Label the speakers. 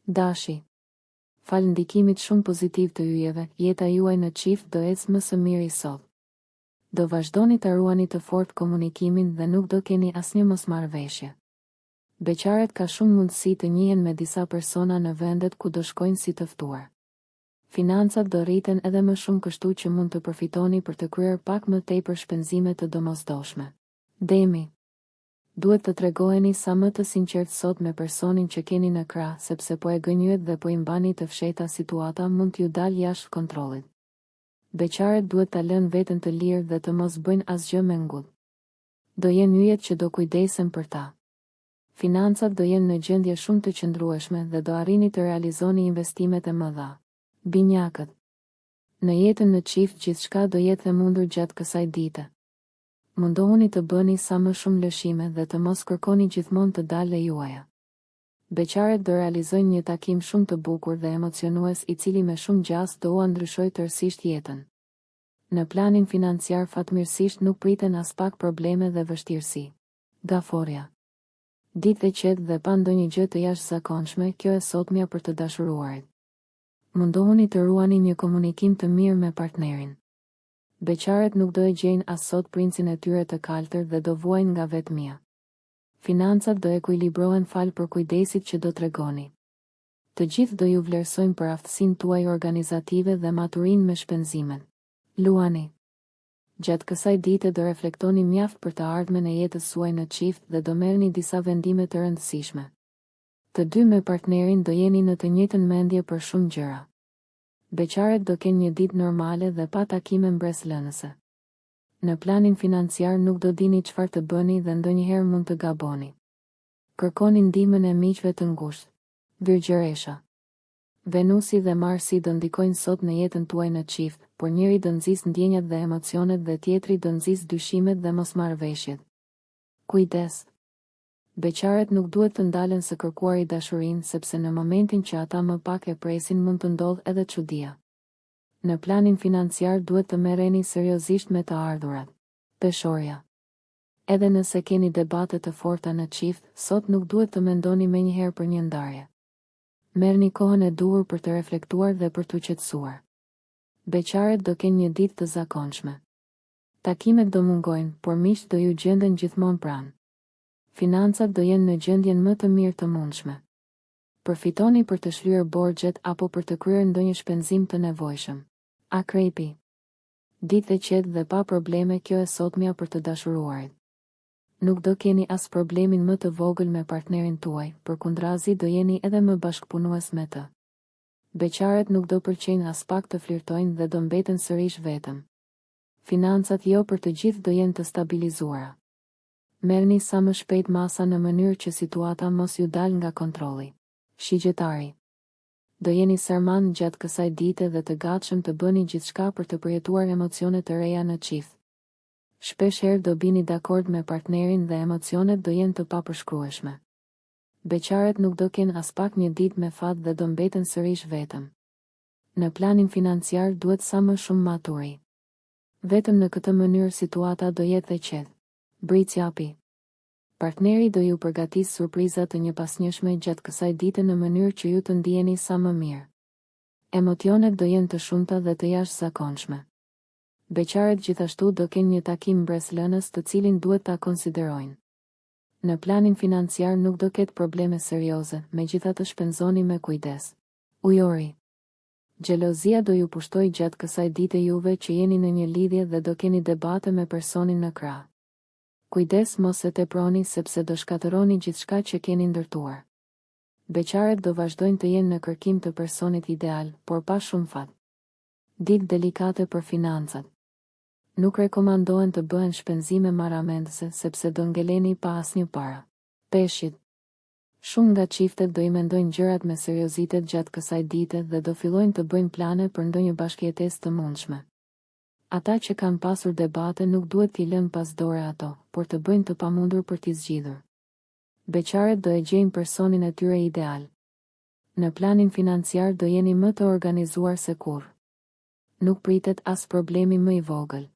Speaker 1: Dashi. Falë ndikimit shumë pozitiv të yjeve, jeta juaj në çift do ecë më së miri sot. Do vazhdoni të ruani të fortë komunikimin dhe nuk do keni asnjë mosmarrëveshje. Beqaret ka shumë mundësi të njihen me disa persona në vendet ku do shkojnë si të ftuar. Financat do rriten edhe më shumë, kështu që mund të përfitoni për të kryer pak më tepër shpenzime të domosdoshme. Demi. Duhet të tregoheni sa më të sinqert sot me personin që keni në krah, sepse po e gënjyet dhe po i mbani të fshehta situata mund t'ju dalë jashtë kontrollit. Beqaret duhet ta lënë veten të lirë dhe të mos bëjnë asgjë me ngull. Do jenë yjet që do kujdesen për ta. Financat do jenë në gjendje shumë të qëndrueshme dhe do arrini të realizoni investimet e mëdha. Binjakët. Në jetën në çift gjithçka do jetë e mundur gjatë kësaj dite. Mundohuni të bëni sa më shumë lëshime dhe të mos kërkoni gjithmonë të dalë juaja. Beqaret do realizojnë një takim shumë të bukur dhe emocionues i cili me shumë gjas do ua ndryshojë tërësisht jetën. Në planin financiar fatmirësisht nuk priten as pak probleme dhe vështirësi. Gaforja. Ditë e qetë dhe pa ndonjë gjë të jashtëzakonshme, kjo e sotmja për të dashuruarit. Mundohuni të ruani një komunikim të mirë me partnerin. Beqaret nuk do e gjejnë as sot princin e tyre të kaltër dhe do vuajnë nga vetmia. Financat do ekuilibrohen falë për kujdesit që do tregoni. Të gjithë do ju vlerësojnë për aftësinë tuaj organizative dhe maturinë me shpenzimet. Luani. Gjatë kësaj dite do reflektoni mjaft për të ardhmen e jetës suaj në çift dhe do merrni disa vendime të rëndësishme. Të dy me partnerin do jeni në të njëjtën mendje për shumë gjëra. Beqaret do kenë një ditë normale dhe pa takime mbreslënëse. Në planin financiar nuk do dini çfarë të bëni dhe ndonjëherë mund të gaboni. Kërkoni ndihmën e miqve të ngushtë. Virgjëresha. Venusi dhe Marsi do ndikojnë sot në jetën tuaj në çift, por njëri do nxjisë ndjenjat dhe emocionet dhe tjetri do nxjisë dyshimet dhe mosmarrëveshjet. Kujdes. Beqaret nuk duhet të ndalen së kërkuari dashurinë, sepse në momentin që ata më pak e presin mund të ndodhë edhe çudia. Në planin financiar duhet të merreni seriozisht me të ardhurat. Peshorja. Edhe nëse keni debate të forta në çift, sot nuk duhet të mendoni menjëherë për një ndarje. Merrni kohën e duhur për të reflektuar dhe për t'u qetësuar. Beqaret do kenë një ditë të zakonshme. Takimet do mungojnë, por miqt do ju gjenden gjithmonë pranë. Financat do jenë në gjendjen më të mirë të mundshme. Përfitoni për të shlyer borxhet apo për të kryer ndonjë shpenzim të nevojshëm. Akrepi. Ditë e qetë dhe pa probleme, kjo e sotmja për të dashuruarit. Nuk do keni as problemin më të vogël me partnerin tuaj, përkundrazi do jeni edhe më bashkëpunues me të. Beqaret nuk do pëlqejnë as pak të flirtojnë dhe do mbeten sërish vetëm. Financat jo për të gjithë do jenë të stabilizuara. Merrni sa më shpejt masa në mënyrë që situata mos ju dal nga kontrolli. Shigjetari. Do jeni serman gjatë kësaj dite dhe të gatshëm të bëni gjithçka për të përjetuar emocione të reja në çift. Shpesh herë do bini dakord me partnerin dhe emocionet do jenë të papërshkrueshme. Beqaret nuk do kenë as pak një ditë me fat dhe do mbeten sërish vetëm. Në planin financiar duhet sa më shumë maturi. Vetëm në këtë mënyrë situata do jetë e qetë. Bricjapi. Partneri do ju përgatisë surpriza të njëpasnjëshme gjatë kësaj dite në mënyrë që ju të ndiheni sa më mirë. Emocionet do jenë të shumta dhe të jashtëzakonshme. Beqaret gjithashtu do kenë një takim mbreslënës të cilin duhet ta konsiderojnë. Në planin financiar nuk do ketë probleme serioze, megjithatë shpenzoni me kujdes. Ujori. Xhelozia do ju pushtojë gjatë kësaj dite juve që jeni në një lidhje dhe do keni debate me personin në krah. Kujdes mos e teproni sepse do shkatërroni gjithçka që keni ndërtuar. Beqaret do vazhdojnë të jenë në kërkim të personit ideal, por pa shumë fat. Ditë delikate për financat. Nuk rekomandohen të bëhen shpenzime marramendëse sepse do ngeleni pa asnjë para. Peshqit. Shumë nga çiftet do i mendojnë gjërat me seriozitet gjatë kësaj dite dhe do fillojnë të bëjnë plane për ndonjë bashkëjetesë të mundshme. Ata që kanë pasur debate nuk duhet t'i lënë pas dore ato, por të bëjnë të pamundur për t'i zgjidhur. Beqaret do e gjejnë personin e tyre ideal. Në planin financiar do jeni më të organizuar se kurrë. Nuk pritet as problemi më i vogël.